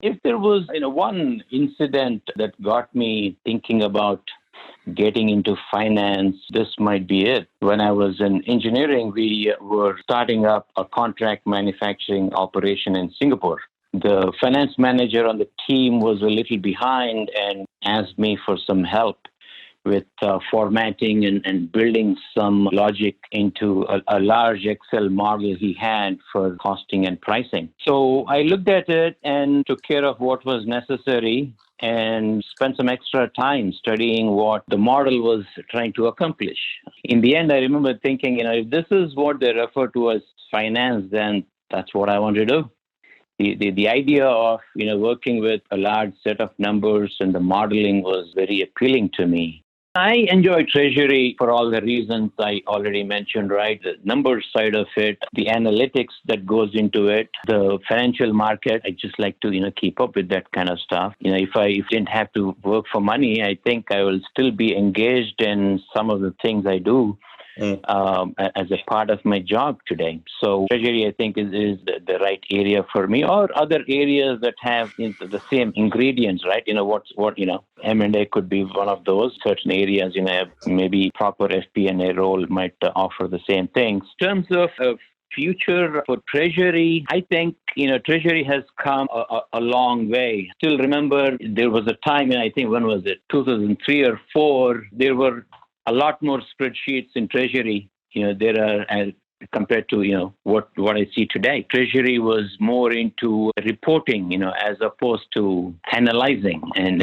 If there was, one incident that got me thinking about getting into finance, this might be it. When I was in engineering, we were starting up a contract manufacturing operation in Singapore. The finance manager on the team was a little behind and asked me for some help with formatting and building some logic into a large Excel model he had for costing and pricing. So I looked at it and took care of what was necessary and spent some extra time studying what the model was trying to accomplish. In the end, I remember thinking, if this is what they refer to as finance, then that's what I want to do. The idea of working with a large set of numbers and the modeling was very appealing to me. I enjoy treasury for all the reasons I already mentioned, right? The numbers side of it, the analytics that goes into it, the financial market. I just like to, keep up with that kind of stuff. If I didn't have to work for money, I think I will still be engaged in some of the things I do as a part of my job today. So treasury, I think, is the right area for me, or other areas that have the same ingredients, right? M&A could be one of those. Certain areas, maybe proper FP&A role might offer the same things. In terms of future for treasury, I think treasury has come a long way. Still remember there was a time, I think, when was it, 2003 or 4, there were a lot more spreadsheets in treasury. There are compared to what I see today. Treasury was more into reporting, as opposed to analyzing and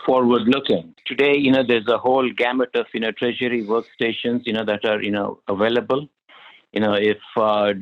forward looking. Today, there's a whole gamut of treasury workstations that are available. If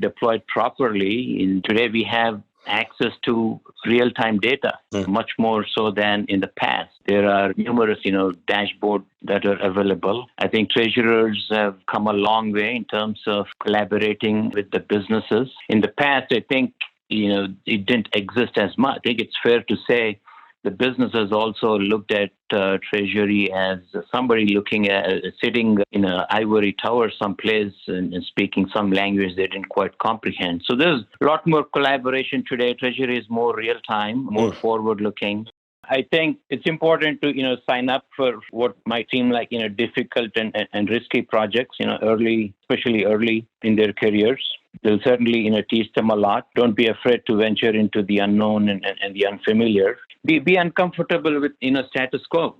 deployed properly, today we have access to real-time data, much more so than in the past. There are numerous, dashboards that are available. I think treasurers have come a long way in terms of collaborating with the businesses. In the past, I think, it didn't exist as much. I think it's fair to say the businesses also looked at treasury as somebody looking at sitting in an ivory tower someplace and speaking some language they didn't quite comprehend. So there's a lot more collaboration today. Treasury is more real time, more forward looking. I think it's important to sign up for what might seem like difficult and risky projects especially early in their careers. They'll certainly teach them a lot. Don't be afraid to venture into the unknown and the unfamiliar. Be uncomfortable with status quo.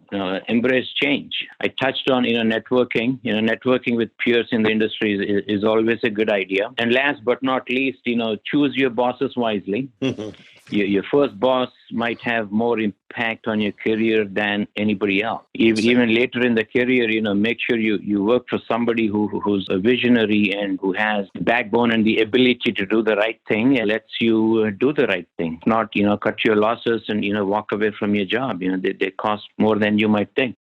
Embrace change. I touched on networking. Networking with peers in the industry is always a good idea. And last but not least, choose your bosses wisely. Your first boss might have more impact on your career than anybody else. Even later in the career, make sure you work for somebody who's a visionary and who has the backbone and the ability to do the right thing and lets you do the right thing. Not, cut your losses and, walk away from your job. They cost more than you might think.